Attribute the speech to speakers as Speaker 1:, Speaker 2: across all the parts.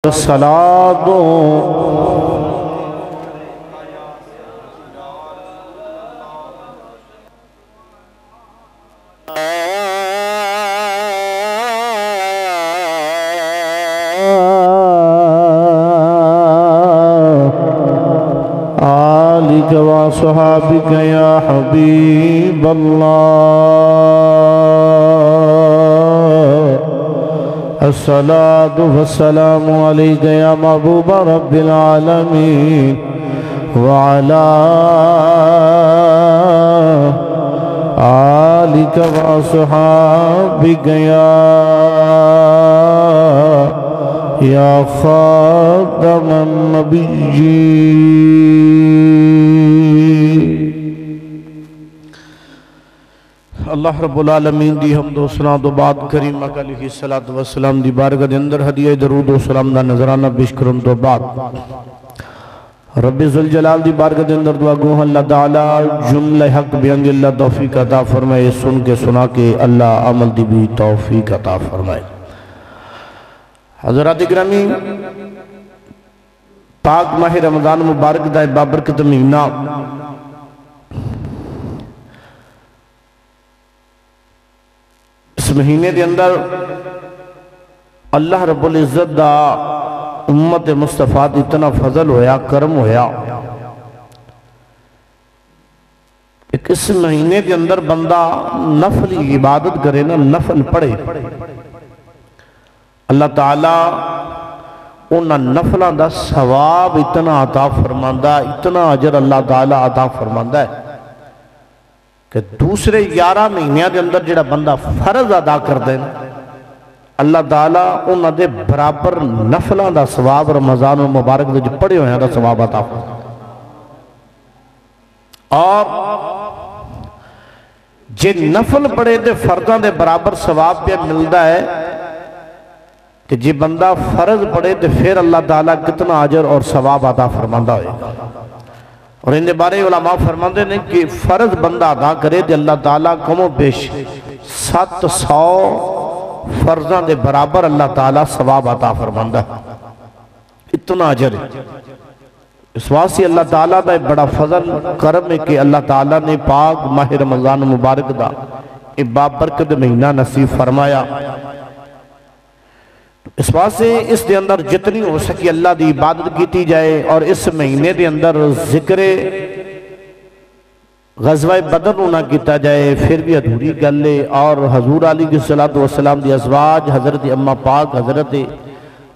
Speaker 1: الصلاة آلك وصحابك يا حبيب الله الصلاة والسلام عليك يا محبوب رب العالمين وعلى آلك وصحابك يا خاتم النبيين. اللہ رب العالمین دی حمد و سلام تو بعد کریم مکہ علیہ السلام دی بارگاہ دے اندر ہدیہ درود و سلام دا نظرانہ پیش کرن تو بعد رب ذوالجلال دی بارگاہ دے اندر دعا گو اللہ تعالی جملہ حق بیان اللہ توفیق عطا فرمائے، سن کے سنا کے اللہ عمل دی بھی توفیق عطا فرمائے. حضرات گرامی، پاک ماہ رمضان مبارک دا بابرکت مہینہ اس مہینے دے اندر اللہ رب العزت دا امت مصطفیٰ اتنا فضل ہویا، کرم ہویا. ایک اس مہینے دے اندر بندہ نفلی عبادت کرے نا، نفل پڑھے، اللہ تعالیٰ انہاں نفلان دا ثواب اتنا عطا فرماندہ، اتنا اجر اللہ تعالیٰ عطا فرماندہ ہے کہ دوسرے 11 مہینے دے اندر جڑا بندہ فرض ادا کر دیں اللہ تعالیٰ انہاں دے برابر نفلان دا ثواب رمضان المبارک دے جو پڑھے ہوئے ہیں دا ثواب عطا فرماندہ. اور جے نفل پڑھے دے فرضاں دے برابر ثواب پہ ملدا ہے کہ جی بندہ فرض پڑھے تو پھر اللہ تعالیٰ کتنا اجر اور ثواب عطا فرماندہ ہوئے گا. اور ان بارے علماء فرماندے نے کہ فرض بندہ ادا کرے تو اللہ تعالیٰ کم و بیش 700 فرضاں دے برابر اللہ تعالیٰ ثواب عطا فرماندہ ہے. اتنا اجر ہے. اس واسطے اللہ تعالیٰ دا بڑا فضل کرم ہے کہ اللہ تعالیٰ نے پاک ماہ رمضان مبارک دا بابرکت مہینہ نصیب فرمایا. اس واسطے اس دے اندر جتنی ہو سکی اللہ دی عبادت کیتی جائے. اور اس مہینے دے اندر ذکر غزوہ بدر نہ کیتا جائے پھر بھی ادھوری گل لے. اور حضور علیہ السلام دی ازواج حضرت اماں پاک حضرت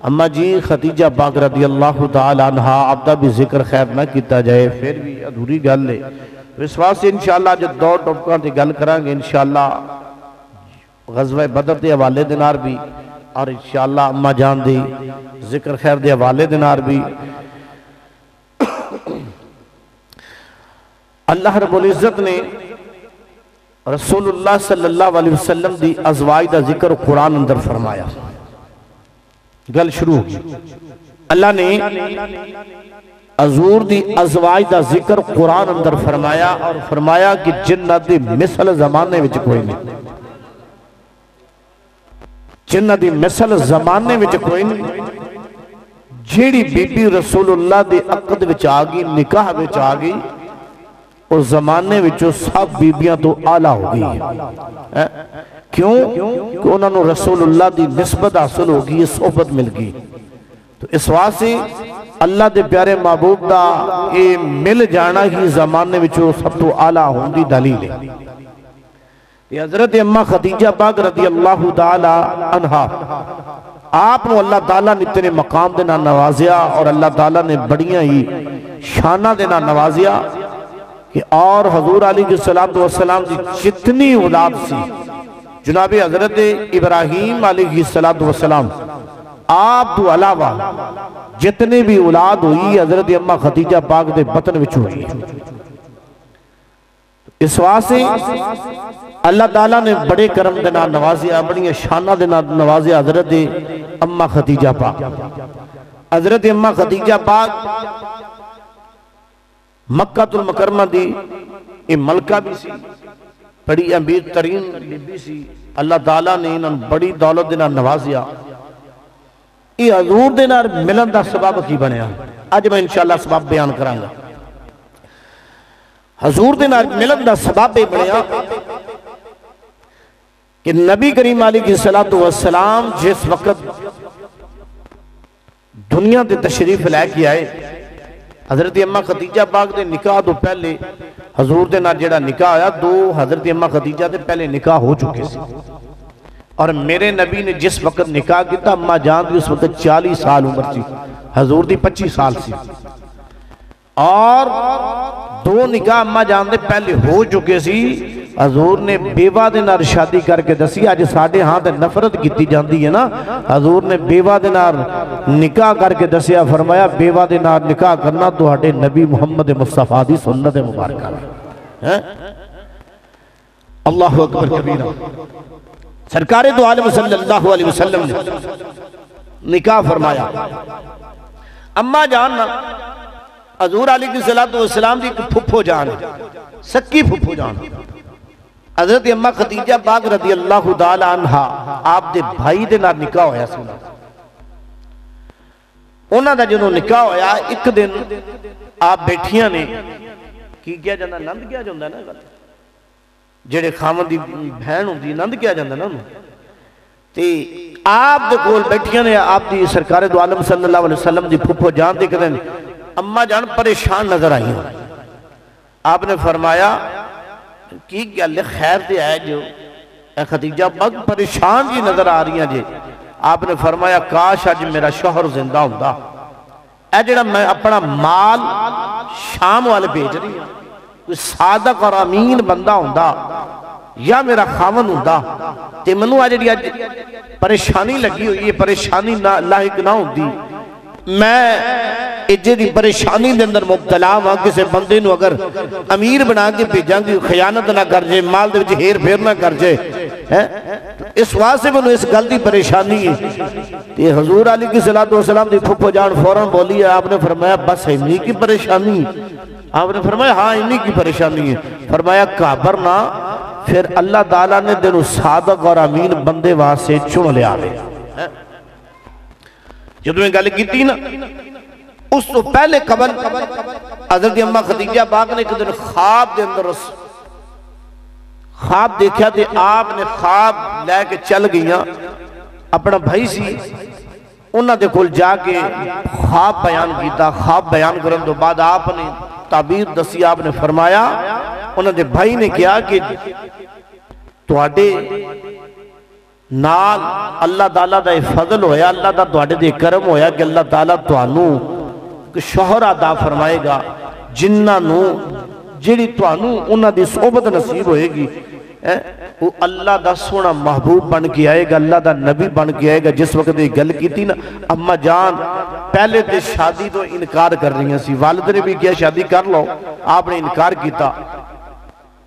Speaker 1: اماں جی خدیجہ پاک رضی اللہ تعالی عنہ عبدہ بھی ذکر خیر نہ کیتا جائے پھر بھی ادھوری گل لے. اس واسطے انشاءاللہ جو دو ٹوپکاں تے گل کریں گے انشاءاللہ غزوہ بدر دے حوالے دینار بھی اور انشاءاللہ اماں جان دی ذکر خیر دے حوالے دینار بھی. اللہ رب العزت نے رسول اللہ صلی اللہ علیہ وسلم دی ازواج دا ذکر قرآن اندر فرمایا. گل شروع ہوگی. اللہ نے حضور دی ازواج دا ذکر قرآن اندر فرمایا اور فرمایا کہ جنہ دی مثل زمانے وچ کوئی نہیں، جنہ دی مثل زمانے وچ کوئی نہیں. جیڑی بی بی رسول اللہ دی عقد وچ آگئی، نکاح وچ آگئی، اور زمانے وچوں سب بیبیاں تو اعلیٰ ہو گئی ہے. کیوں؟ کہ انہوں نے رسول اللہ دی نسبت حاصل ہوگی، صحبت مل گئی. تو اس واسطے اللہ دے پیارے محبوب دا اے مل جانا ہی زمانے وچوں سب تو اعلیٰ ہوں دی دلیل ہے. حضرت اماں خدیجہ پاک رضی اللہ تعالی عنہ آپ نے اللہ تعالیٰ نے اتنے مقام دینا نوازیا اور اللہ تعالیٰ نے بڑیاں ہی شانہ دینا نوازیا کہ اور حضور علیہ السلام کی جتنی اولاد سی جناب حضرت ابراہیم علیہ السلام آپ تو علاوہ جتنے بھی اولاد ہوئی حضرت اماں خدیجہ پاک دے بطن وچ ہوئی. اس واسطے اللہ تعالیٰ نے بڑے کرم دینا نوازیا، بڑی شانہ دینا نوازیا حضرت اماں خدیجہ پاک. حضرت اماں خدیجہ پاک مکہ المکرمہ دی یہ ملکہ بھی سی، بڑی امیر ترین بی بی سی. اللہ تعالیٰ نے انہوں بڑی دولت دینا نوازیا. یہ حضور دے نال ملن دا سبب کی بنیا؟ اج میں انشاءاللہ سبب بیان کروں گا۔ حضور دے نال ملن دا سبب یہ بنیا کہ نبی کریم علیہ السلام جس وقت دنیا دے تشریف لے کے آئے، حضرت اماں خدیجہ پاک دے نکاح تو پہلے حضور دے نال جڑا نکاح آیا، دو حضرت اماں خدیجہ دے پہلے نکاح ہو چکے سے، اور میرے نبی نے جس وقت نکاح کیتا اماں جان دی اس وقت 40 سال عمر تھی، حضور دی 25 سال سی، اور دو نکاح اماں جان دے پہلے ہو چکے سی۔ حضور نے بیوہ دے نال شادی کر کے دسی، آج ساڑھے ہاں تے نفرت کیتی جاندی ہے نا، حضور نے بیوہ دے نال نکاح کر کے دسیا، فرمایا بیوہ دے نال نکاح کرنا تو ہٹے نبی محمد مصطفیٰ دی سنت مبارکہ۔ اللہ اکبر کبیرہ۔ سرکار دو عالم صلی اللہ علیہ وسلم نے نکاح فرمایا۔ اماں جاننا حضور علیہ السلام دی پھپھو جان، سکی پھپھو جان، حضرت اماں خدیجہ پاک رضی اللہ تعالی عنہ آپ دے بھائی دے نال نکاح ہویا سنا۔ انہاں دا جنہوں نکاح ہویا، ایک دن آپ بیٹھیاں نے کی کیا جاندہ؟ نند کیا جاندہ نا، جڑے خامن دی بہن ہوں دی نند کیا جاندہ نا، تے آپ دے کول بیٹھیاں نے آپ دی سرکار دو عالم صلی اللہ علیہ وسلم دی پھپھو جان دے کدن اماں جان پریشان نظر آئی ہیں۔ آپ نے فرمایا کی گل خیر دے آئے جو اے خدیجہ بہت پریشان جی نظر آ رہی ہیں جی۔ آپ نے فرمایا کاش آج میرا شوہر زندہ ہوندہ، اے جڑا میں اپنا مال شام والے بھیج رہی ہیں، کوئی صادق اور امین بندہ ہوندہ یا میرا خاون ہوندہ تے منو آج پریشانی لگی ہوئی ہے، پریشانی لاحق نہ ہوندی، میں اجے دی پریشانی دے اندر مبتلا ہاں، کسے بندے نو اگر امیر بنا کے بھیجاں گی خیانت نہ کر جائے، مال دے وچ ہیر پھیر نہ کر جائے، اس واسطے میں اس گل دی پریشانی ہے۔ تے حضور علیہ السلام دی پھپھو جان فوراں بولی ہے، آپ نے فرمایا بس انہی کی پریشانی؟ آپ نے فرمایا ہاں انہی کی پریشانی ہے۔ فرمایا کعبر نہ، پھر اللہ تعالیٰ نے دنوں صادق اور امین بندے وہاں سے چن لے آوے۔ جب میں گل کی تھی نا، اس تو پہلے قبل حضرت اماں خدیجہ پاک نے ایک دن خواب دے اندر خواب دیکھا تھے، آپ نے خواب لے کے چل گئیاں، اپنا بھائی سی انہاں دے کول جا کے خواب بیان کیتا۔ خواب بیان کرن تو بعد آپ نے تعبیر دسی، آپ نے فرمایا انہاں دے بھائی نے کیا کہ تواڈے نال اللہ تعالیٰ دا فضل ہویا، اللہ دا تواڈے دے کرم ہویا کہ اللہ تعالیٰ توانوں شوہر عطا فرمائے گا جنہاں نو جڑی توانوں انہاں دی صحبت نصیب ہوئے گی، وہ اللہ دا سونا محبوب بن کے آئے گا، اللہ دا نبی بن کے آئے گا۔ جس وقت یہ گل کی تھی نا، اماں جان پہلے تے شادی تو انکار کر رہی ہیں سی، والد نے بھی کیا شادی کر لو، آپ نے انکار کیتا۔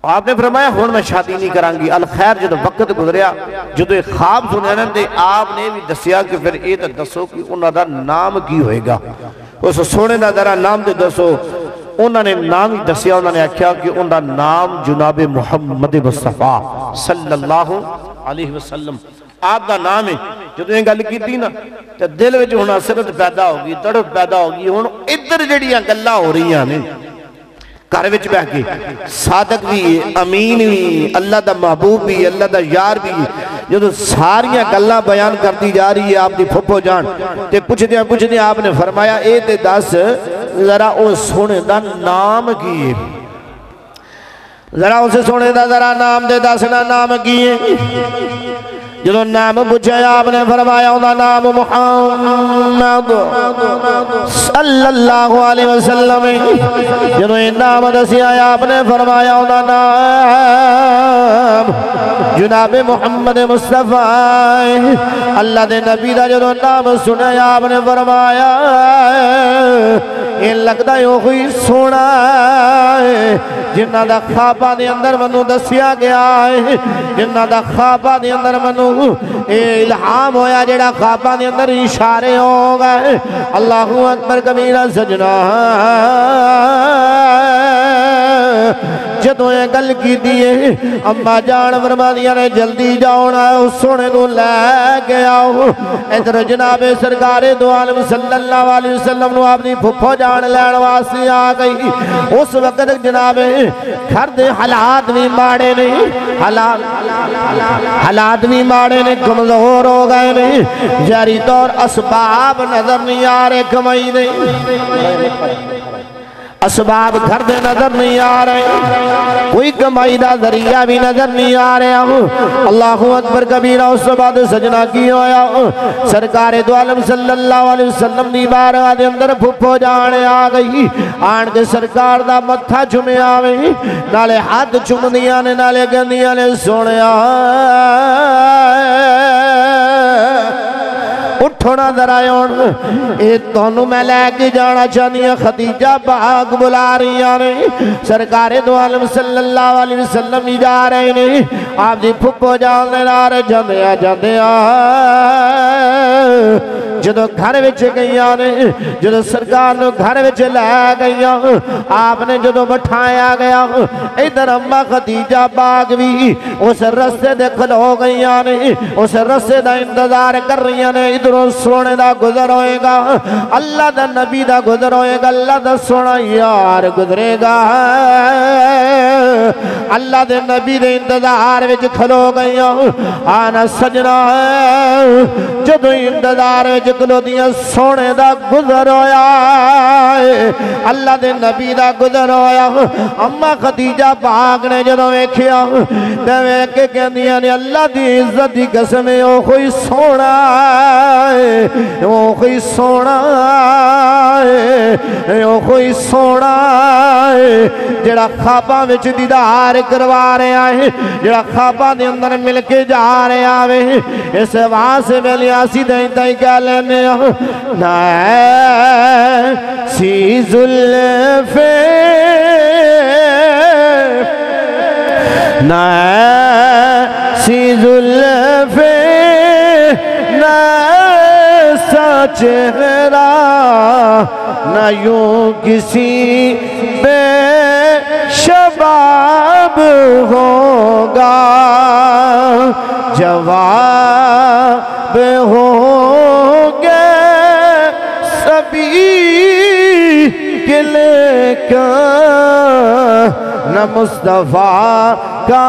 Speaker 1: آپ نے فرمایا ہون میں شادی نہیں کرانگی۔ الخیر جدو وقت گزریا، جدو ایک خواب سنیا دے آپ نے بھی دسیا کہ پھر یہ دسو کہ انہاں دا نام کی ہوئے گا، اس سونے دا ذرا نام دے دسو۔ انہوں نے نام ہی دسیا، انہوں نے کہا کہ انہوں دا نام جناب محمد مصطفیٰ صلی اللہ علیہ وسلم آپ دا نام ہے۔ جدو یہ گل کی تھی نا تو دل وچ ہن حسرت پیدا ہوگی، تڑپ پیدا ہوگی، ہن ادھر جڑیاں گلاں ہو رہی ہیں گھر وچ بیٹھ کے، صادق بھی امین بھی، اللہ دا محبوب بھی، اللہ دا یار بھی، جدو ساریاں گلاں بیان کرتی جا رہی ہے آپ دی پھپھو جان تے پوچھ دیا آپ نے فرمایا اے تے دس ذرا او سونے دا نام کی ہے، ذرا اسے سونے دا ذرا نام دے دسنا نام کی ہے۔ جدو نام پوچھا آپ نے فرمایا انہا نام محمد صلی اللہ علیہ وسلم۔ جدو یہ نام دسیا آپ نے فرمایا انہا نام جناب محمد مصطفیٰ اللہ دے نبی دا۔ جدو نام سنا آپ نے فرمایا یہ لگتا ہے کوئی سونا ہے جنہ دا خوابہ دے اندر منو دسیا گیا ہے، جنہ دا خوابہ دے اندر منو الہام ہویا، جڑا خوابہ دے اندر اشارے ہو گئے۔ اللہ اکبر کبیرہ سجنہ جدوں یہ گل کی دیئے اما جان فرماندیاں نے جلدی جاؤنا اس سونے کو لے کے آؤ ادھر جناب سرکار دو عالم صلی اللہ علیہ وسلم نو اپنی پھپھو جان لین واسطے آ گئی اس وقت جناب گھر دے حالات بھی ماڑے نہیں حالات بھی ماڑے نے کمزور ہو گئے نہیں جاری طور اسباب نظر نہیں آ رہے کمائی نہیں اسباب گھر دے نظر نہیں آ رہے کوئی کمائی دا ذریعہ بھی نظر نہیں آ رہے اللہ اکبر کبیرہ اس بعد سجنہ کی ہویا سرکار دو عالم صلی اللہ علیہ وسلم دی بارگاہ دے اندر پھپھو جانے آ گئی آن کے سرکار دا متھا چمے آوے نالے ہاتھ چم دیا نے نالے گندیا نے سونے اٹھونا درائیون اے تونوں میں لے کے جانا چاہنی ہے خدیجہ باغ بلا رہی آنے سرکار دو عالم صلی اللہ علیہ وسلم ہی جا رہے ہیں آپ جی پھپھو جانے لارے جاندیا جدو گھر وچ گئی آنے جدو سرکار نے گھر وچ لے گئی آپ نے جدو بٹھایا گیا ادھر اممہ خدیجہ باغ بھی اس رستے دے کھلو گئی آنے اس رستے دا انتظار کر رہی آنے ادھر سونے دا گزر ہوئے گا اللہ دا نبی دا گزر ہوئے گا اللہ دا سونا یار گزرے گا اللہ دے نبی دے انتظار وچ کھلو گئی آنا سجنا جدو انتظار وچ کھلو دیا سونے دا گزر ہویا اللہ دے نبی دا گزر ہویا اممہ خدیجہ پاک نے جدو ویکھیا تے ویکھ کے کہندیاں نے اللہ دی عزت دی قسم او کوئی سونا او کوئی سونا او کوئی سونا جڑا خواباں وچ دیدار کروا رہے آئے جڑا خواباں دے اندر مل کے جا رہے آوے اس واسطے میں لیاسی دائیں تائیں کیا لینے سی زلفے سی زلفے ایسا چہرہ نہ یوں کسی بے شباب ہوگا جواب ہوگے سبھی کے لیکن نہ مصطفیٰ کا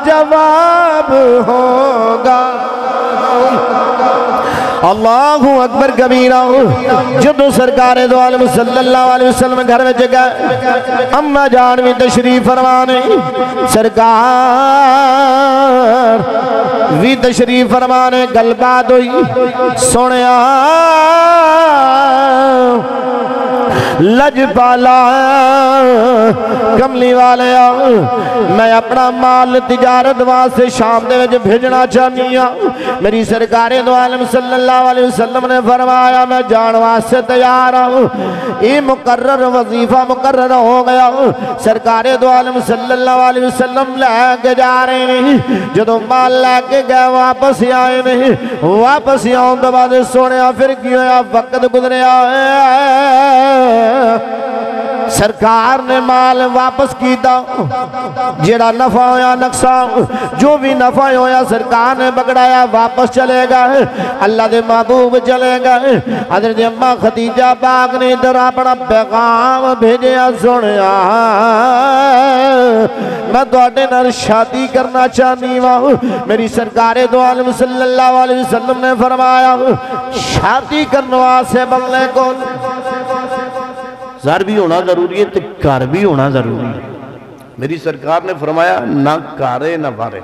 Speaker 1: جواب ہوگا اللہ اکبر کبیرہ جدو سرکار دو عالم صلی اللہ علیہ وسلم گھر میں جگہ اممہ جان بھی تشریف فرمانے سرکار بھی تشریف فرمانے گل بات ہوئی سوڑیا لج پالا کملی والے میں اپنا مال تجارت واسطے شام دے وچ بھیجنا چاہنی ہوں میری سرکار دو عالم صلی اللہ علیہ وسلم نے فرمایا میں جان واسطے تیار ہوں یہ مقرر وظیفہ مقرر ہو گیا سرکار دو عالم صلی اللہ علیہ وسلم لے کے جا رہے ہیں جدو مال لے کے گئے واپس آئے نہیں واپس آؤں تو بعد سونے پھر کیا وقت گزرے سرکار نے مال واپس کیتا جڑا نفع ہویا نقصان جو بھی نفع ہویا سرکار نے بگڑایا واپس چلے گئے اللہ دے محبوب چلے گئے حضرت اممہ خدیجہ پاک نے ادھر اپنا پیغام بھیجیا سنیا میں تواڈے نال شادی کرنا چاہنی ہوں میری سرکار دو عالم صلی اللہ علیہ وسلم نے فرمایا شادی کرنے واسطے بننے کو زر بھی ہونا ضروری ہے تو گھر بھی ہونا ضروری ہے میری سرکار نے فرمایا نہ کارے نہ بارے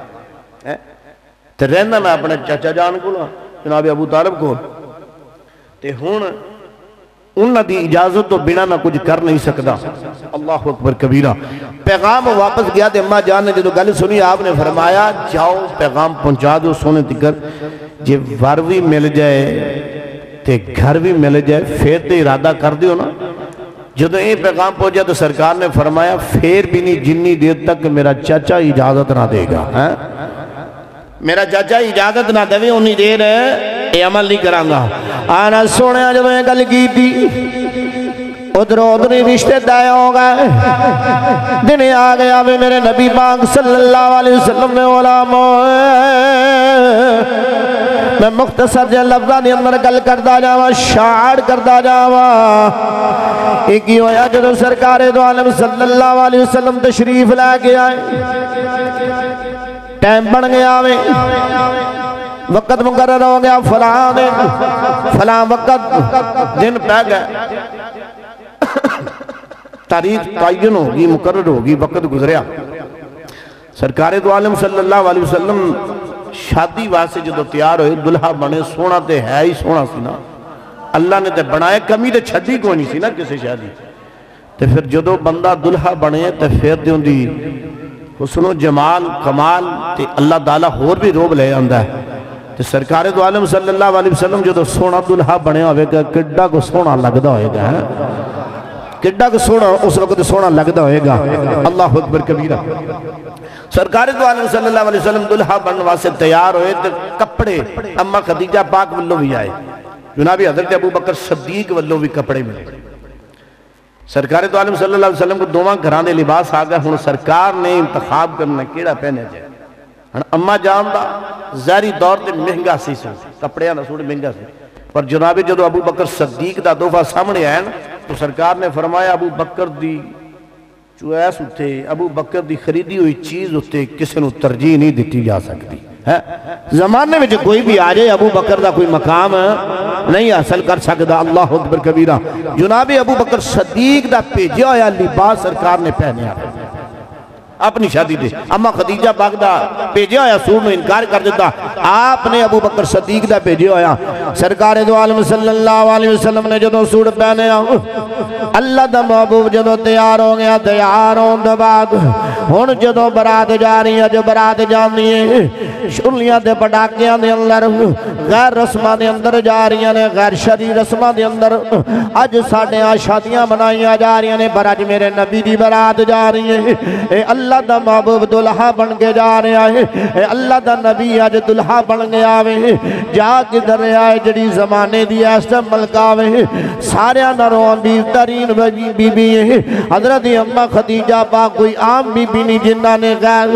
Speaker 1: تو رہنا میں اپنے چاچا جان کو جناب ابو طالب کو تے ہون انہاں دی اجازت تو بنا نہ کچھ کر نہیں سکتا اللہ اکبر کبیرہ پیغام واپس گیا تے اماں جان نے جو گل سنی آپ نے فرمایا جاؤ پیغام پہنچا دو سونے تکر جے ور بھی مل جائے تے گھر بھی مل جائے پھر تے ارادہ کر دیو نا جدو یہ پیغام پہنچا تو سرکار نے فرمایا پھر بھی نہیں جنی دیر تک میرا چاچا اجازت نہ دے گا میرا چاچا اجازت نہ دے انہی دیر ہے یہ عمل نہیں کرانگا آنا سونے جدو یہ گل کی تھی ادھر ادھر رشتے دائیں ہو گئے دن آ گیا بھی میرے نبی پاک صلی اللہ علیہ وسلم نے علماء میں مختصر جے لفظہ دی اندر گل کردہ جاوا شاعر کردہ جاوا ایک ہی ہویا جو سرکار دو عالم صلی اللہ علیہ وسلم تشریف لے کے آئے ٹائم بن گیا میں وقت مقرر ہو گیا فلاں وقت دن پہ گئے تاریخ تعین ہوگی مقرر ہوگی وقت گزریا سرکار دو عالم صلی اللہ علیہ وسلم شادی واسے جو تیار ہوئے دلہا بنے سونا تے ہے ہی سونا سی نا اللہ نے تے بنائے کمی تے چھڑی کو نہیں سی نا کسی شادی تے پھر جدو بندہ دلہا بنے تے پھر دیوں دی حسن و جمال کمال تے اللہ تعالیٰ اور بھی روب لے آندہ ہے تے سرکار دو عالم صلی اللہ علیہ وسلم جدو سونا دلہا بنے ہوئے گا کڈا کو سونا لگدا ہوئے گا کڈا کو سونا اس وقت سونا لگدا ہوئے گا اللہ اکبر کبیرہ سرکار دو عالم صلی اللہ علیہ وسلم دلہا بننے واسے تیار ہوئے تے کپڑے اما خدیجہ پاک واللو بھی آئے جنابی حضرت ابو بکر صدیق واللو بھی کپڑے ملے سرکار دو عالم صلی اللہ علیہ وسلم کو دوواں گھرانے لباس آگا ہن سرکار نے انتخاب کرنا کیڑا پہنے جائے ہن اما جاندہ ظاہری دور تے مہنگا سی سن کپڑے نہ سوڑے مہنگا سی پر جنابی جدو ابو بکر صدیق دا دفعہ سامنے آئے تو سرکار نے فرمایا ابو بکر دی چویس ہوتے ابو بکر دی خریدی ہوئی چیز ہوتے کسی نو ترجیح نہیں دیتی جا سکتی زمانے میں جو کوئی بھی آ جائے ابو بکر دا کوئی مقام نہیں حاصل کر سکتا اللہ اکبر کبیرہ جنابی ابو بکر صدیق دا پیجا یا لباس سرکار نے پہنے آئے اپنی شادی دے اما خدیجہ پاک دا پیجے ہویا سور نے انکار کر دیتا آپ نے ابو بکر صدیق دا پیجے ہویا سرکار دو عالم صلی اللہ علیہ وسلم نے جدو سور پہنے اللہ دا محبوب جدو تیار ہو گیا تیار ہوں دا بعد ہون جدو برات جا رہی ہے جو برات جانی ہے شرلیاں دے پڑاکیاں دے اندر غیر رسمہ دے اندر جا رہی ہیں غیر شرعی رسمہ دے اندر اج ساڑھے شادیاں بنائیاں جا رہی ہیں پر اج میرے نبی دی برات جا رہی ہے اے اللہ دا محبوب دلہا بن کے جا رہا ہے اے اللہ دا نبی اج دلہا بن گیا ہے جا کدھر آئے جڑی زمانے دی ایسا ملکاوے سارے نروان بیترین بی بی ہے حضرت امہ خدیجہ پاک کوئی عام بی بی نہیں جنہ نے غیر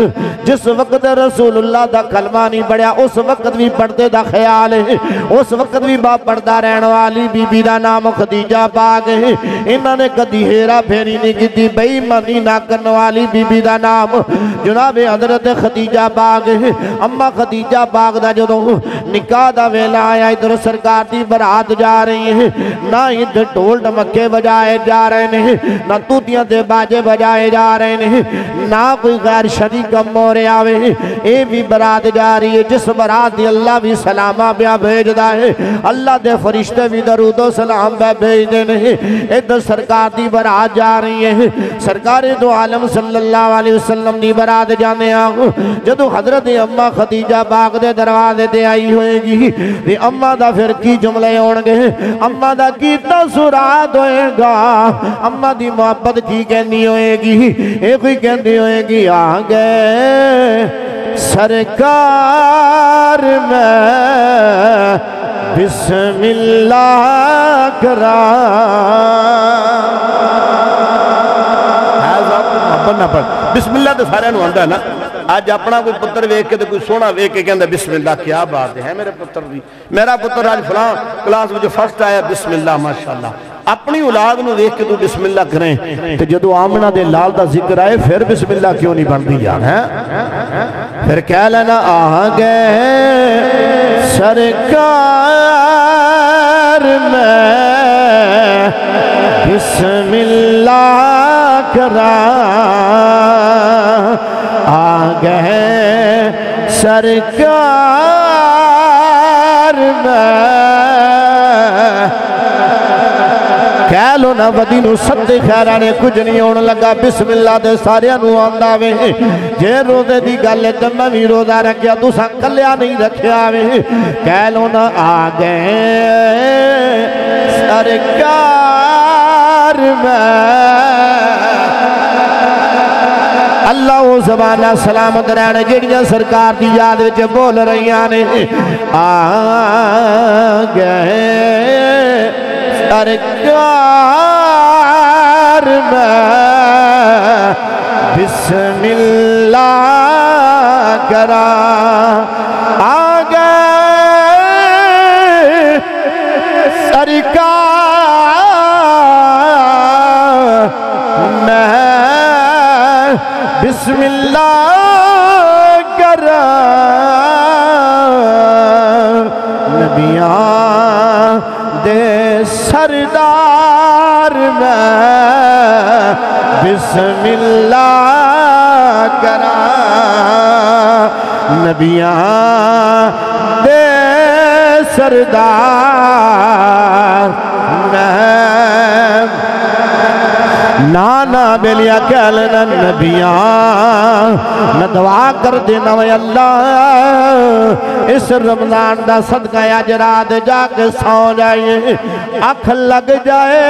Speaker 1: جس وقت رسول اللہ دا کلمہ نہیں پڑھیا اس وقت بھی پڑھتے دا خیال ہے اس وقت بھی باپ پڑھتا رہنے والی بی بی دا نام خدیجہ پاک ہے انہوں نے کدی ہیرا پھیری نہیں کی تھی بے ایمانی نہ کرنے والی بی بی دا نام جناب حضرت خدیجہ پاک ہے امہ خدیجہ پاک دا جو نکاح دا ویلا آیا ادھر سرکار دی برات جا رہی ہے نہ ادھر ڈھول ڈمکے بجائے جا رہے ہیں نہ توتیاں دے باجے بجائے جا رہے ہیں نہ کوئی غیر شریک مورے آوے اے بھی برات جا رہی ہے جس برات دی اللہ بھی سلامہ بیا بھیج دا ہے اللہ دے فرشتے بھی درود و سلام بیا بھیج دینے ہیں ادھر سرکار دی برات جا رہی ہے سرکار دو عالم صلی اللہ علیہ وسلم دی برات جانے آگو جدو حضرت امہ خدیجہ پاک دے دروازے دے آئی ہوئے گی دی امہ دا پھر کی جملے ہونگے امہ دا کی تاثرات ہوئے گا امہ دی محبت کی کہنی ہوئے گی ایک کوئی کہنی ہوئے گی آگے سرکار میں بسم اللہ کرا بسم اللہ تو سارے نو آندہ ہے نا آج اپنا کوئی پتر ویک کے تو کوئی سونا ویک کے کہندہ بسم اللہ کیا بات ہے میرے پتر بھی میرا پتر آج فلان کلاس میں جو فرسٹ آیا بسم اللہ ماشاءاللہ اپنی اولاد نو دیکھ کے تو بسم اللہ کریں کہ جدو آمنہ دے لال دا ذکر آئے پھر بسم اللہ کیوں نہیں بن دی جان ہے پھر کہہ لینا آگے سرکار میں بسم اللہ کرا آگے سرکار میں کہہ لو نا ودی نو ستے خیرانے کچھ نہیں ہونے لگا بسم اللہ دے سارے نو آندہ وے جے روزے دی گلے تے میں بھی روزہ رکھیا تو سا کلیا نہیں رکھیا وے کہہ لو نا آگے سرکار میں اللہ وہ زبانہ سلامت رہنے جڑیاں سرکار دی یاد وچ بول رہی آنے آگے سرکار بسم اللہ کرا آگے سرکار میں بسم اللہ کرا نبیان دے سردار میں بسم اللہ کرا نبیان دے سردار میں نانا بیلیا کہہ لینا نبیان میں دعا کر دینا وے اللہ اس رمضان دا صدقہ اجرات جا کے سو جائے آنکھ لگ جائے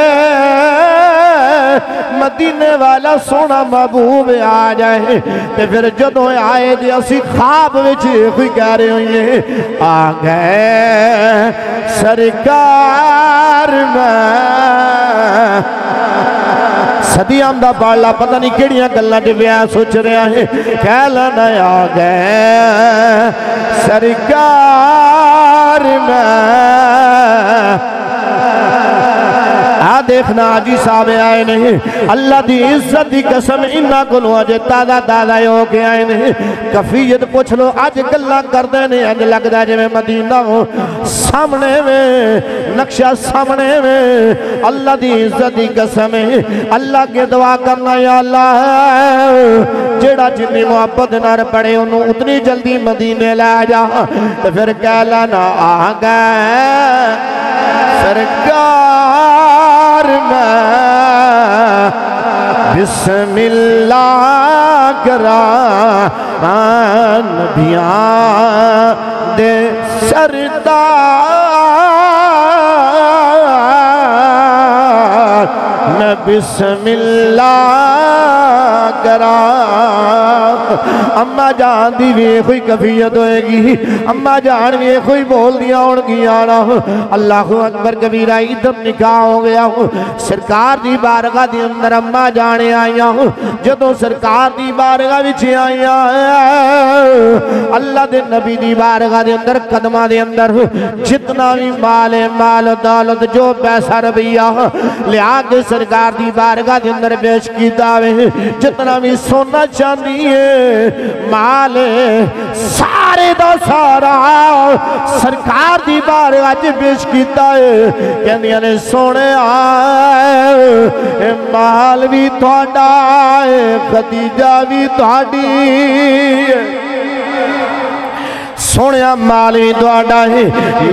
Speaker 1: مدینے والا سونا محبوب آ جائے تے پھر جدوں آئے دی اسی خواب وچ کوئی کہہ رہے ہوئے آ گئے سرکار میں صدیاں دا پالا پتہ نہیں کیڑیاں گلاں دے بیاں سوچ رہا ہے کہہ لینا آ گئے سرکار میں دیکھنا آجی صاحب آئے نہیں اللہ دی عزت دی قسم انہا کلو آج تازہ تازہ ہو کے آئے نہیں کفیت پوچھ لو آج گلہ کر دینے آج لگ دا جے میں مدینہ ہو سامنے میں نقشہ سامنے میں اللہ دی عزت دی قسم اللہ کے دعا کرنا یا اللہ جیڑا جنی محبت نار پڑے انہوں اتنی جلدی مدینے لے جا تو پھر کہہ لینا آگا سرکار میں بسم اللہ کرا نبیان دے سردار میں بسم اللہ کرا اماں جان دی بھی کوئی کفیت ہوئے گی اماں جان بھی کوئی بول دیا ہون گیا نا اللہ اکبر کبیرہ ادھر نکاح ہو گیا سرکار دی بارگاہ دی اندر اماں جانے آئیا جدوں سرکار دی بارگاہ وچ آئیا اللہ دے نبی دی بارگاہ دے اندر قدمہ دے اندر جتنا بھی مال دولت جو پیسہ ربیہ لیا کے سرکار دی بارگاہ دے اندر پیش کی دعوے جتنا بھی سونا چاندی ہے مال سارے دا سارا سرکار دی بارگاہ دے پیش کی دعوے کہنیاں نے سونے آئے مال بھی تھوڑا ہے خدیجہ بھی تھوڑی سونیا مالی دوڑا ہے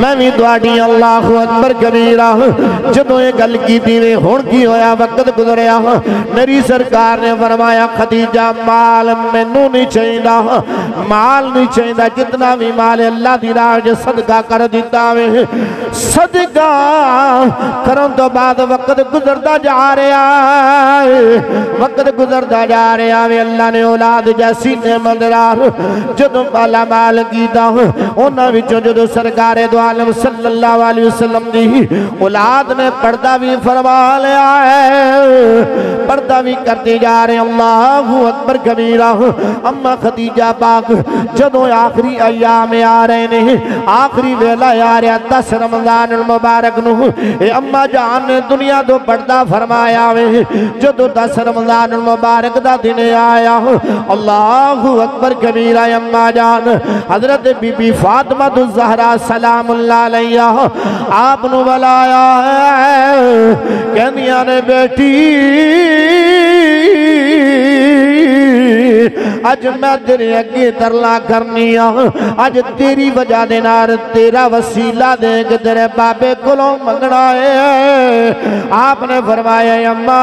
Speaker 1: میں بھی دوڑی اللہ اکبر کبیرہ جدوں یہ گل کی دیوے ہون کی ہویا وقت گزریا میری سرکار نے فرمایا خدیجہ مال مینوں نہیں چاہیدا مال نہیں چاہیدا جتنا بھی مال اللہ دی راہ جو صدقہ کر دیتا ہے صدقہ کرن تو بعد وقت گزرتا جا رہا ہے وقت گزرتا جا رہا ہے اللہ نے اولاد جیسی نعمت راہ جدوں بالا مال کیتا انہاں وچوں جدوں سرکار دو عالم صلی اللہ علیہ وسلم دی اولاد نے پردہ بھی فرما لیا ہے پردہ بھی کرتے جا رہے اللہ اکبر کبیرہ اما خدیجہ پاک جدوں آخری ایام آ رہے نے آخری ویلہ آ رہا 10 رمضان المبارک نو اما جان نے دنیا دو پردہ فرمایا جدوں 10 رمضان المبارک دا دن آیا اللہ اکبر کبیرہ اما جان حضرت بی بی فاطمہ الزہرا سلام اللہ علیہ آپ نو بلایا ہے کہنیاں نے بیٹی آج میں تیرے اگے ترلا کرنی آج تیری وجہ دینار تیرا وسیلہ دے کہ تیرے بابے کلوں منگنا ہے آپ نے فرمایا اممہ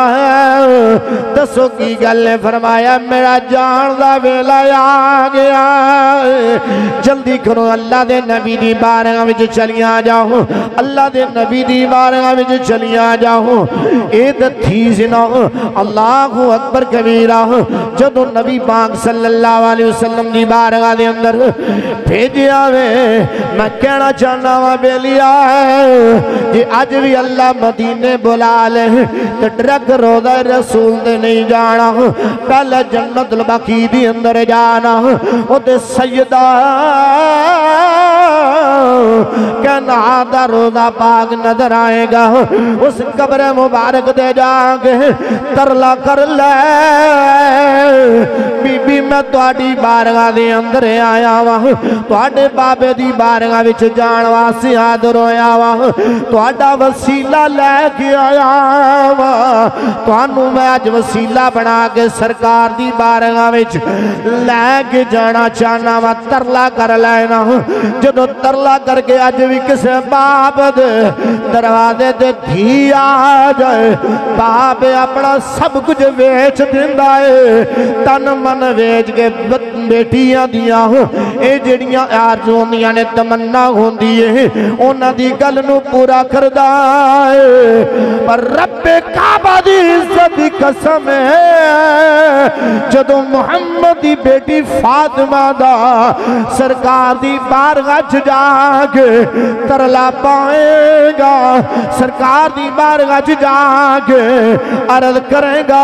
Speaker 1: دسو کی گل نے فرمایا میرا جان دا ویلا آ گیا جلدی کرو اللہ دے نبی دی بارگاہ وچ چلیاں جاؤ اللہ دے نبی دی بارگاہ وچ چلیاں جاؤ اے تھی زنا اللہ اکبر کبیرہ جدو نبی پاک صلی اللہ علیہ وسلم دی بارگاہ دے اندر بھیجیا وے میں کہنا چاہنا وا بیلیا جی اج بھی اللہ مدینے بلا لے تے ڈرگ روضہ رسول دے نہیں جانا پہلے جنت البقیع دی اندر جانا او دے سیدہ کہنا آدھا روضہ پاک نظر آئے گا اس قبر مبارک دے جاگے ترلا کر لے بی بی میں توڑی بارگاہ دے اندر آیا وہاں توڑے بابے دی بارگاہ وچ جان واسی حاضر ہویا وہاں توڑا وسیلہ لے کے آیا وہاں توانو میں آج وسیلہ بنا کے سرکار دی بارگاہ وچ لے کے جانا چاہنا وہاں ترلا کر لینا جدو ترلا کر کے آج بھی کسے باپ دے دروازے دے دھی آ جائے باپ اپنا سب کچھ ویچ دیندہ ہے تن من ویچ کے بیٹیاں دیا اے جڑیاں آرزوں دیاں نے تمنا ہون دیئے اونا دی گل نو پورا کردہ ہے پر رب کعبہ دی عزت دی قسم ہے جدو محمد دی بیٹی فاطمہ دا سرکار دی بارگاہ جا کے ترلا پائے گا سرکار دی بارگاہ جا کے عرض کرے گا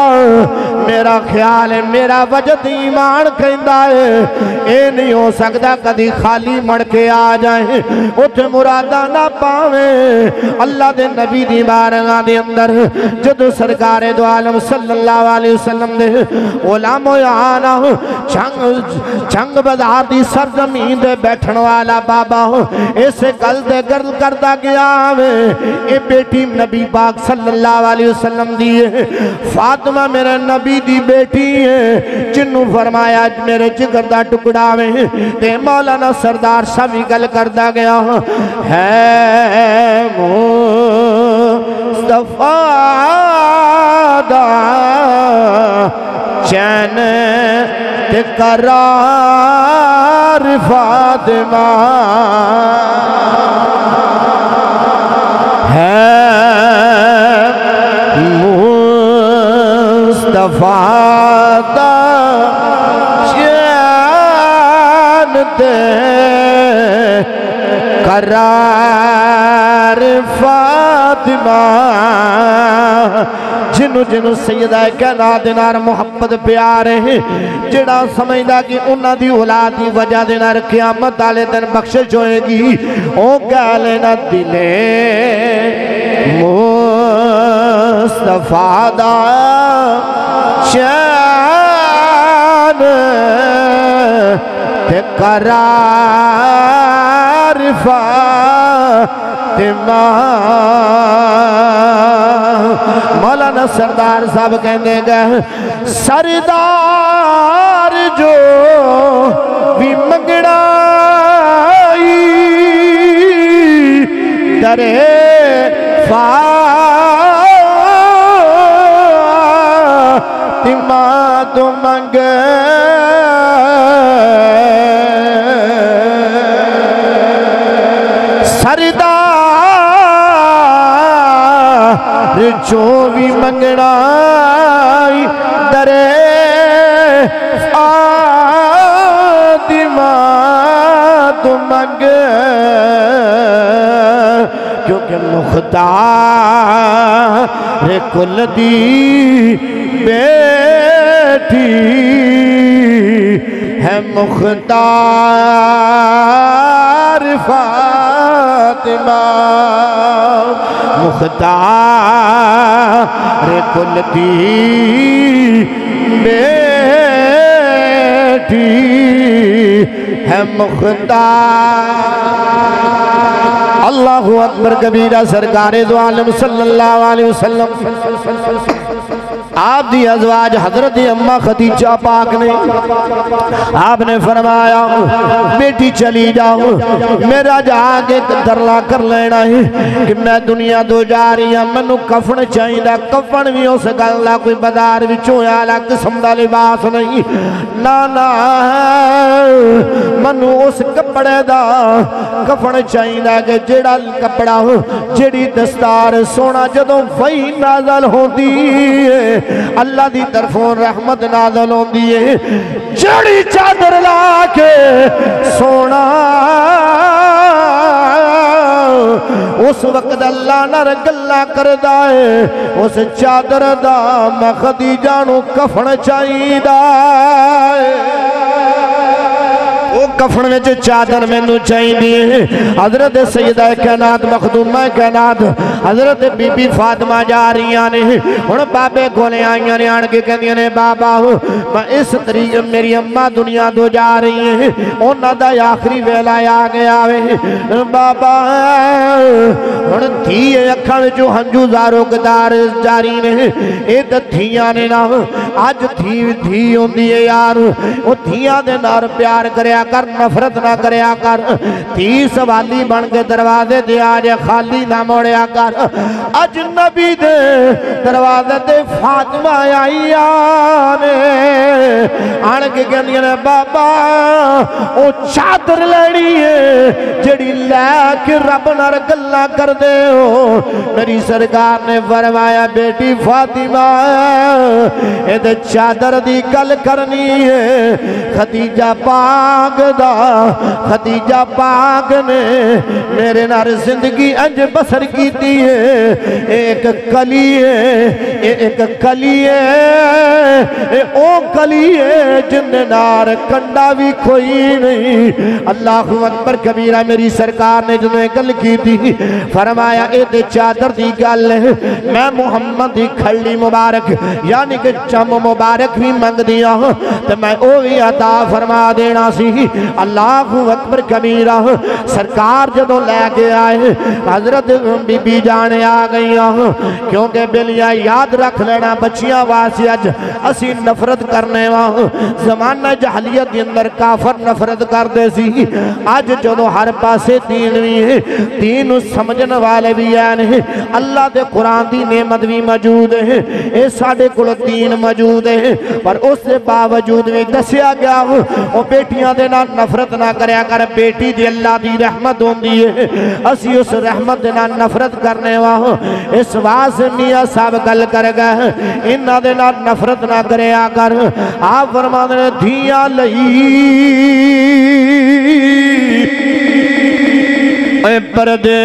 Speaker 1: میرا خیال ہے میرا وجد ایمان کہندہ ہے اے نہیں ہو سکتا کدھی خالی مڑ کے آ جائیں اٹھ مرادہ نہ پاویں اللہ دے نبی دی بارگاہ دے اندر جدو سرکار دو عالم صلی اللہ علیہ وسلم دے غلام و یعانہ چنگ بدار دی سرزمین دے بیٹھن والا بابا اسے گل دے گرل کردہ گیا اے بیٹی نبی پاک صلی اللہ علیہ وسلم دی فاطمہ میرے نبی دی بیٹی ہے جنہوں فرمایا میرے جگر دا ٹکڑا میں تے مولانا سردار شاہ گل کردہ گیا ہے مصطفیٰ دا چین تے قرار فاطمہ ہے مصطفیٰ دا چین تے قرار فاطمہ جنو سیدہ کائنات نار محبت پیارے ہیں جڑا سمجھدا کہ انہاں دی اولاد دی وجہ دے نار قیامت والے دن بخشش ہوئے گی او گل نہ دلے مصطفیٰ دا شان تے قرار فاطمہ مولانا سردار صاحب کہنے گئے سردار جو بھی منگڑائی درے فاطمہ تو منگے سردار جو بھی منگڑائی درے فاطمہ تو منگے کیونکہ مختار کل دی بیٹی ہے مختار فاطمہ مختار کل دی بیٹی ہے مختار اللہ اکبر کبیرہ سرکار دو عالم صلی اللہ علیہ وسلم آپ دی ازواج حضرت اماں خدیجہ پاک نے آپ نے فرمایا بیٹی چلی جاؤ میرا جا کے درلا کر لینا ہے کہ میں دنیا دو جا رہی ہوں منو کفن چاہیے دا کفن بھی ہو سکا اللہ کوئی بازار بھی چویا اللہ قسم دا لباس نہیں نانا منو اس کپڑے دا کفن چاہیے دا کہ جڑا کپڑا ہو جڑی دستار سونا جدوں وہی نازل ہوتی ہے اللہ دی طرفوں رحمت نازل ہوندی ہے جڑی چادر لا کے سونا اس وقت اللہ نہ گلا کردا ہے اس چادر دا میں خدیجہ نو کفن چاہیدا ہے وہ کفن میں چادر میں نو چاہیے حضرت سیدہ کائنات مخدومہ کائنات حضرت بی بی فاطمہ جا رہی آنے ان بابے کھولے آئیاں نے آن کے کہنی نے بابا میں اس طریقے میری اممہ دنیا دو جا رہی ہیں انہاں دا آخری ویلا آ گیا ہے بابا ان دھیے اکھڑ جو ہنجو زارو قدار جاری نے اے دھیاں نے نا آج دھی ہوندی ہے یار وہ دھیاں دے نار پیار کریا کر نفرت نہ کریا کر تھی سوالی بن کے دروازے دے آج خالی نہ موڑیا کر اجنبی دے دروازے دے فاطمہ آئی آنے آنے کے کہنی نے بابا او چادر لڑی ہے جڑی لے کے رب نر گلہ کر دے ہو میری سرکار نے فرمایا بیٹی فاطمہ اے دے چادر دی گل کرنی ہے خدیجہ پاک دا خدیجہ پاک نے میرے نار زندگی انج بسر کی دی ہے ایک کلی ہے ایک کلی ہے او کلی ہے جن نار کنڈا بھی کوئی نہیں اللہ اکبر کبیرہ میری سرکار نے جنہیں گل کی تھی فرمایا اے دے چادر دی گل ہے میں محمد دی کھڑی مبارک یعنی کہ چم مبارک بھی منگ دیا تو میں او بھی عطا فرما دینا سی اللہ اکبر کبیرہ سرکار جدوں لے کے آئے حضرت بی بی جانے آ گئی کیونکہ بلیاں یاد رکھ لینا بچیاں واسی اج اسی نفرت کرنے زمانہ جہلیت اندر کافر نفرت کر دے سی آج جدوں ہر پاسے دین بھی ہے دین سمجھن والے بھی ہیں اللہ دے قرآن دی نعمت بھی موجود ہے اے ساڑھے کل دین موجود ہے پر اس سے باوجود میں دسیا گیا وہ بیٹیاں دے نہ نفرت نہ کریا کر بیٹی دی اللہ دی رحمت ہوندی ہے اسی اس رحمت دے نہ نفرت کرنے واہوں اس واسے میاں صاحب گل کر گئے انہاں دے نہ نفرت نہ کریا کر آپ فرمانے نے دھیاں لئی اے پردے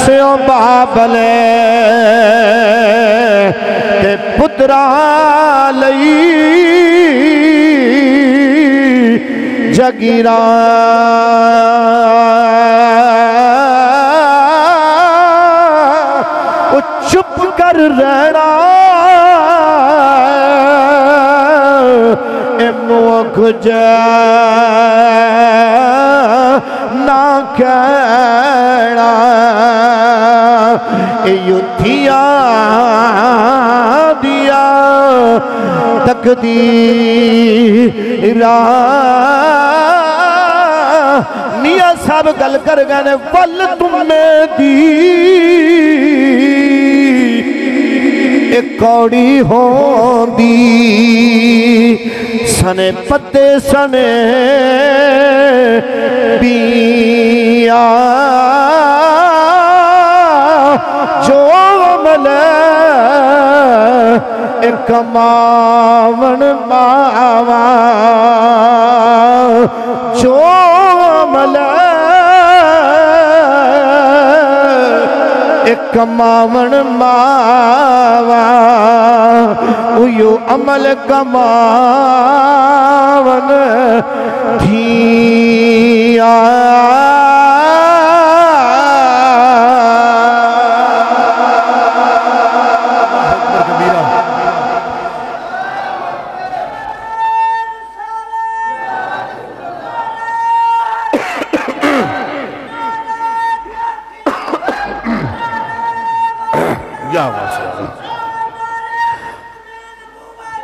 Speaker 1: سیوں بابلے تے پترا لئی جگیران وہ چپ کر رہنا اے موک جا نہ کہنا اے یدھیا دیا تقدیرہ میاں صاحب گل کر گئے ول تمہیں دی ایک کوڑی ہوندی سنے پتے سنے بیاں جو عمل ایک ماون ماوا جو عمل ایک ماون ماوا اویو عمل کماون دھیا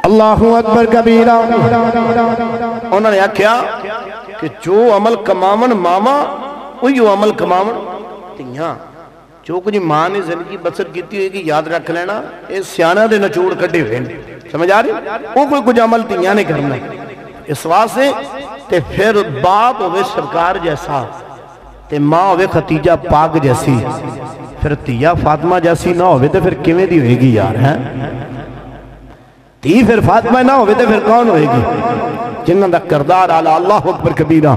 Speaker 1: اللہ اکبر کبیرہ انہوں نے کیا کہ جو عمل کماون ماما وہی عمل کماون تیہاں جو کچھ ماں نے زندگی بسر کیتی ہوئی کہ یاد رکھ لینا اے سیانہ دے نچوڑ کٹے ہوئے سمجھ آ رہی وہ کوئی کچھ عمل تیہاں نہیں کرنا اس واسطے تے پھر باپ ہوئے سرکار جیسا تے ماں ہوئے ختیجہ پاک جیسی پھر تیہ فاطمہ جیسی نہ ہوئے تے پھر کیویں دی ہوئے گی یار ہیں تی پھر فاطمہ نہ ہوئے تے پھر کون ہوئے گی جنہاں دا کردار آلہ اللہ اکبر کبیرہ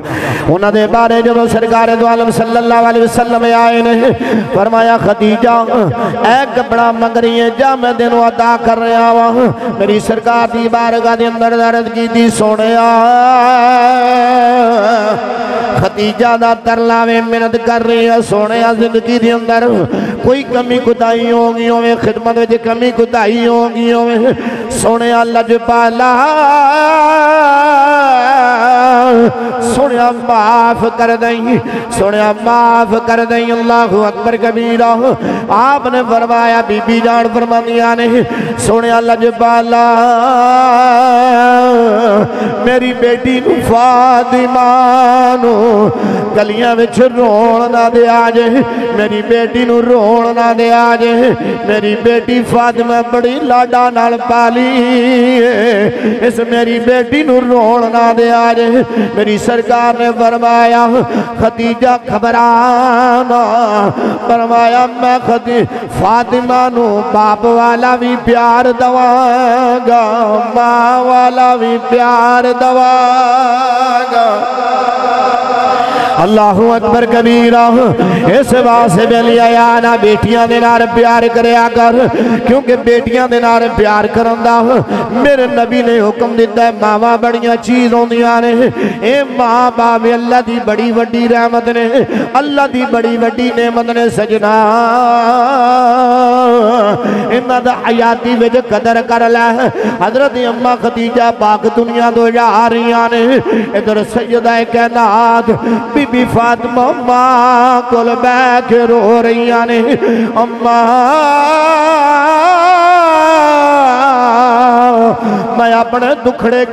Speaker 1: انہاں دے بارے جو سرکار دو عالم صلی اللہ علیہ وسلم آئے نے فرمایا خدیجہ اے کپڑا مگری ہے جا میں دنوں عطا کر رہا ہوں میری سرکار دی بارگاہ دے اندر درد کی دی سونے خدیجہ دا ترلاوے منت کر رہی ہے سونے زندگی دے اندر کوئی کمی کتائی ہوگی ہوئے خدمت وچ کمی کتائی ہوگی ہوئے سونے اللہ جپالا سونے معاف کر دیں سونے معاف کر دیں اللہ اکبر کبیرہ آپ نے فرمایا بی بی جان فرمانیاں نے سونے اللہ جبالا میری بیٹی نو فاطمہ نو گلیاں وچ رون نہ دے آجے میری بیٹی نو رون نہ دے آجے میری بیٹی فاطمہ بڑی لاڈا نال پالی اس میری بیٹی نو رون نہ دے آجے میری سرکار نے فرمایا خدیجہ خبرانا فرمایا میں فاطمہ نو باپ والا بھی پیار دواگا ماں والا بھی پیار دواگا اللہ اکبر کبیرہ اس واسے میں لیا یانا بیٹیاں دے نار پیار کریا کر کیونکہ بیٹیاں دے نار پیار کرندہ میرے نبی نے حکم دیتا ہے ماں بڑیاں چیز ہوندیاں نے اے ماں باپ اللہ دی بڑی وڈی رحمت نے اللہ دی بڑی وڈی نعمت نے سجنا انہاں دا حیاتی وچ قدر کر لے حضرت اماں خدیجہ پاک دنیا دو جا رہیاں نے ادھر سیدہ کائنات بی بی فاطمہ ماں کل بیٹھ رو رہیاں نے اماں میں اپنے دکھڑے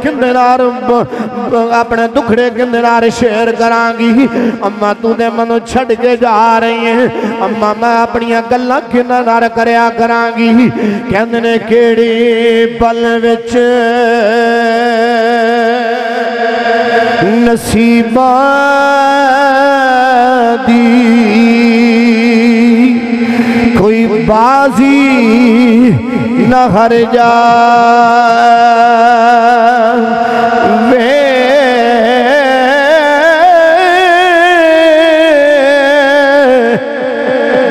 Speaker 1: کندنار شیر کرانگی اماں تو دے منو چھڑ کے جا رہی ہیں اماں میں اپنی گلہ کندنار کریا کرانگی کہندنے کیڑی پل وچ نصیبہ دی کوئی بازی نہ ہر جا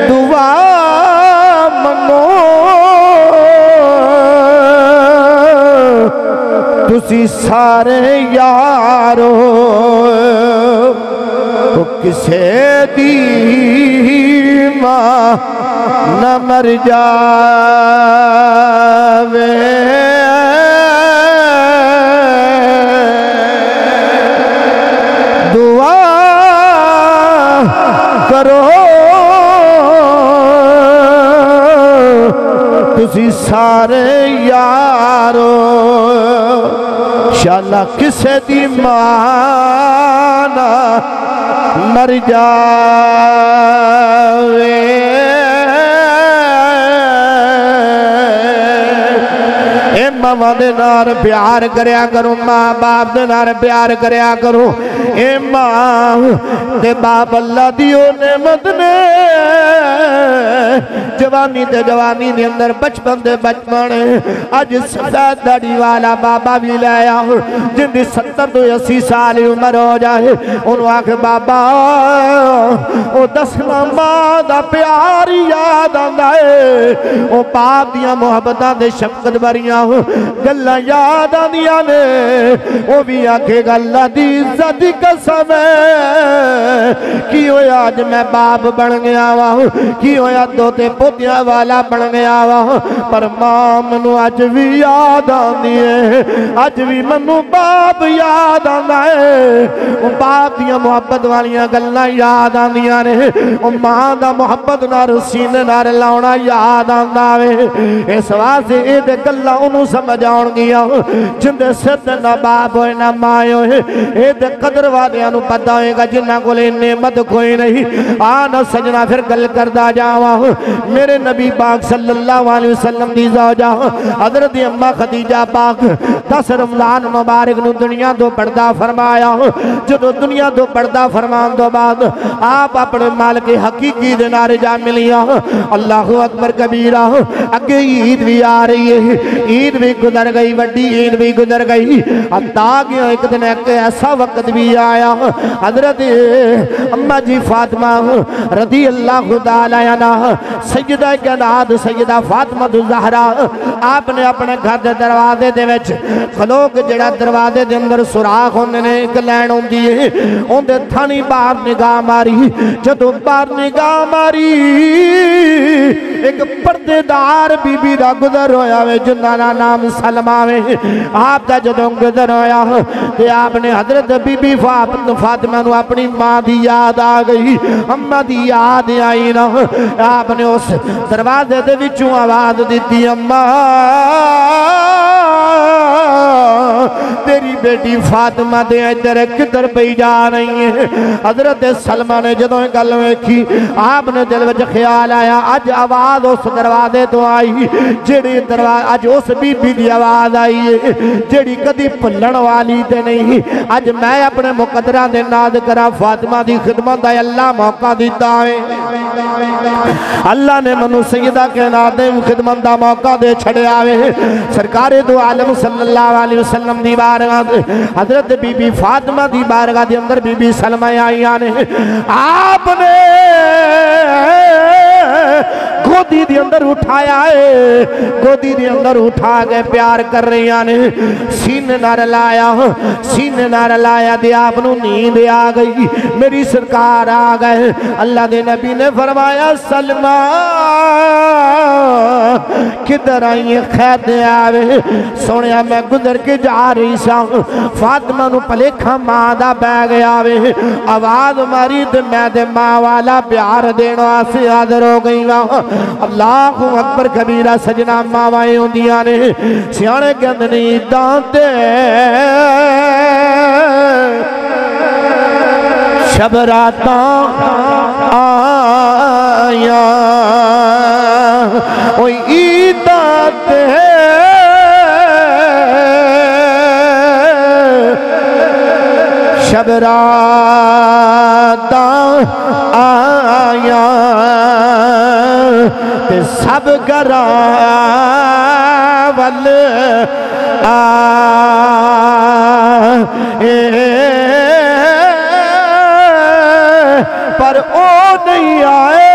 Speaker 1: دعا منو تسی سارے یارو کسے دی ماں نہ مر جاوے دعا کرو تسی سارے یارو انشاءاللہ کسے دی ماں نہ مر جاوے اے ماں دے نار پیار کریا کرو ماں باپ دے نار پیار کریا کرو اے ماں دے باپ اللہ دیو نعمت نے جوانی دے جوانی دے اندر بچپن دے بچپن آج سفید داڑھی والا بابا بھی لیا جن دی 70-80 سال عمر ہو جائے انہوں آکھ بابا او 10 ماں دا پیار یاد آندہ ہے او باپ دیا محبتہ دے شفقت بریاں گلہ یاد آندیاں نے او بھی آکھے گا اللہ دی عزت قسم ہے کی ہویا آج میں باپ بن گیا ہوا کی ہویا دوتے پوتیاں والا بن گیا ہوا پر ماں منو آج بھی یاد آندی ہے آج بھی منو باپ یاد آندہ ہے او باپ دیا محبت والیاں گلہ یاد آندیاں نے او ماں دا محبت نار سینے نار لاؤنا یاد آندہ ہے اس واسے اے دے گلہ انہوں سمجھ آن گیا جندے سد نہ باپ ہوئے نہ ماں ہوئے اے دے قدر وادیاں نو پتہ ہوئے گا جنہ کو لے نعمت کوئی نہیں آنا سجنا پھر گل کردہ جا جاواں میرے نبی پاک صلی اللہ علیہ وسلم دی زوجہ حضرت اماں خدیجہ پاک 10 رمضان مبارک نو دنیا تو پردہ فرمایا جدو دنیا تو پردہ فرمان دو بعد آپ اپنے مالک حقیقی دے نارے جا ملیا اللہ اکبر کبیرہ اگے عید بھی آ رہی ہے عید بھی گزر گئی وڈی عید بھی گزر گئی اتاگیا ایک دن ایک ایسا وقت بھی آیا حضرت اماں جی فاطمہ رضی اللہ تعالی عنہ سیدہ کائنات سیدہ فاطمہ الزہرا آپ نے اپنے گھر دے دروازے دے وچ کھلو کے جڑا دروازے دے اندر سوراخ ہوندے نے ایک لین ہوندی ہے اوندے تھانی باہر نگاہ ماری جدوں باہر نگاہ ماری ایک پردے دار بی بی دا گزر ہویا وے جنہاں دا نام سلمہ وے آپ دا جدوں گزر ہویا تے آپ نے حضرت بی بی فاطمہ نو اپنی ماں دی یاد آ گئی اماں دی یاد آئی نا آپ نے اس دروازے دے وچوں آواز دیتی اماں تیری بیٹی فاطمہ دے ادھر کدھر پئی جا رہی ہے حضرت سلمہ نے جدوں گل ویکھی آپ نے دل وچ خیال آیا اج آواز اس دروازے تو آئی جڑی دروازے اج اس بی بی دی آواز آئی ہے جڑی کدی بھلن والی تے نہیں اج میں اپنے مقدرہ دے ناز کرا فاطمہ دی خدمت دا اللہ موقع دیتا ہے اللہ نے منو سیدہ کائنات دے خدمت دا موقع دے چھڑے آوے سرکار دو عالم صلی اللہ علیہ وسلم دی بارگاہ حضرت بی بی فاطمہ دی بارگاہ دی اندر بی بی سلمہ آئی آنے آپ نے گودی دی اندر اٹھایا ہے گودی دی اندر اٹھا گئے پیار کر رہی آنے سینے نار لایا دی آپ نو نیند آ گئی میری سرکار آ گئے اللہ دے نبی نے فرمایا سلمہ کدھر آئی خید آوے سونیا میں گزر کے جا رہی سا فاطمہ نو پلیکھا ماں دا بے گیا وے آواز ماری دے میں دے ماں والا پیار دینا سے حاضر ہو گئی وا اللہ اکبر کبیرہ سجنا ماں وائیں ہوندیاں نے سیانے کے اندر نہیں دانتے شب راتاں آیا اوئی عیدات ہے شب راتاں آیا تے سب گراول پر او نہیں آئے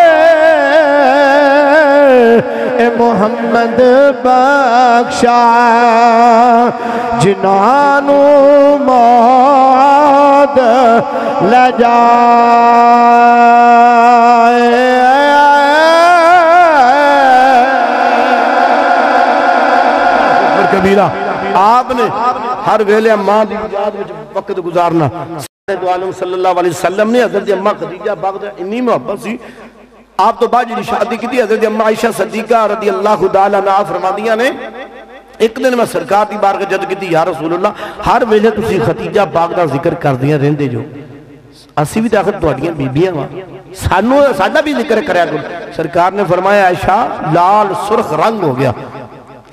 Speaker 1: اے محمد بخشا جنانو موت لجائے کبیرہ آپ نے ہر ویلے ماں دی وقت گزارنا دو عالم صلی اللہ علیہ وسلم نے حضرت اماں خدیجہ باغ انی محبت سی آپ تو باجی نے شادی کی تھی حضرت اماں عائشہ صدیقہ رضی اللہ تعالی عنہا فرماندیاں نے ایک دن میں سرکار دی بارگاہ جد کی تھی یا رسول اللہ ہر ویلے تسی خدیجہ باغ دا ذکر کر دیا رہندے جو اسی بھی داخل تواڈیاں بیبیاں وا سانو ساڈا بھی ذکر کریا کرو سرکار نے فرمایا عائشہ لال سرخ رنگ ہو گیا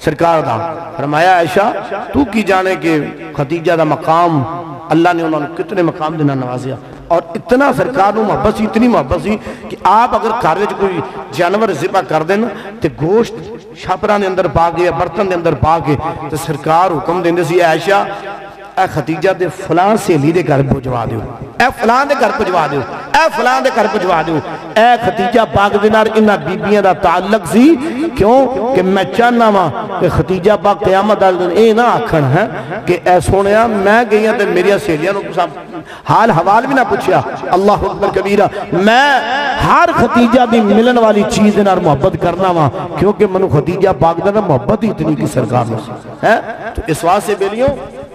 Speaker 1: سرکار دا فرمایا عائشہ تو کی جانے کہ خدیجہ دا مقام اللہ نے انہوں نے کتنے مقام دینا نوازیا اور اتنا سرکار نو محبت سی اتنی محبت سی کہ آپ اگر کاروے کوئی جانور ذبح کر دینا تے گوشت شاپران دے اندر پا گئے برتن دے اندر پا گئے تو سرکار حکم دیندے سی عائشہ اے خدیجہ دے فلان سہیلی دے گھر پہنچوا دیو اے فلان دے گھر پہنچوا دیو اے فلان دے گھر پہنچوا دیو اے خدیجہ پاک دے نال انہاں بیبیاں دا تعلق سی کیوں کہ میں چاہنا وا کہ خدیجہ پاک قیامت دال دن اے نہ آکھن ہے کہ اے سونیا میں گئی تے میری سہیلیاں نو حال حوال بھی نہ پوچھیا اللہ اکبر کبیرہ میں ہر خدیجہ دی ملن والی چیز نال محبت کرنا وا کیونکہ منو خدیجہ پاک دا محبت ہی اتنی کی سرکار نے ہے تو اس واسطے بیلیوں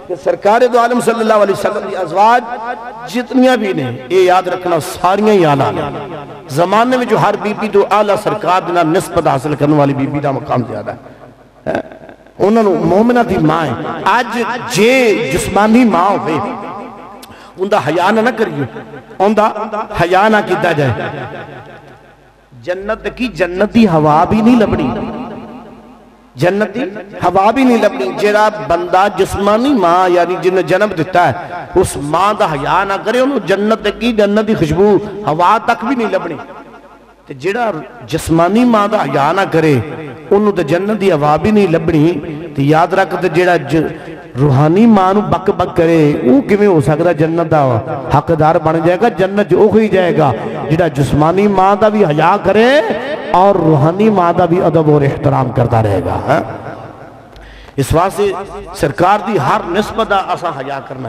Speaker 1: کہ سرکار دو عالم صلی اللہ علیہ وسلم دی ازواج جتنیاں بھی نے یہ یاد رکھنا ساریاں ہی آلہ زمانے میں جو ہر بی بی تو آلہ سرکار دینا نسبت حاصل کرنے والی بی بی دا مقام زیادہ ہے انہوں نے مومنہ دی ماں ہے آج جے جسمانی ماں ہوئے ان دا حیاء نہ کریو ان دا حیاء نہ کیتا جائے جنت کی جنتی ہوا بھی نہیں لبنی، جنتی ہوا بھی نہیں لبنی۔ جیڑا بندہ جسمانی ماں یعنی جن جنم دیتا ہے اس ماں دا حیا نہ کرے انہوں جنت کی جنتی خوشبو ہوا تک بھی نہیں لبنی، تے جیڑا جسمانی ماں دا حیا نہ کرے انہوں تے جنت دی ہوا بھی نہیں لبنی۔ تے یاد رکھ تے جیڑا روحانی ماں نو بک بک کرے وہ کیویں ہو سکدا جنت دا حقدار بن جائے گا؟ جنت جو ہی جائے گا جیڑا جسمانی ماں دا بھی حیا کرے اور روحانی ماں دا بھی ادب اور احترام کرتا رہے گا۔ اس واسطے سرکار دی ہر نسبت دا اساں حیا کرنا ہے۔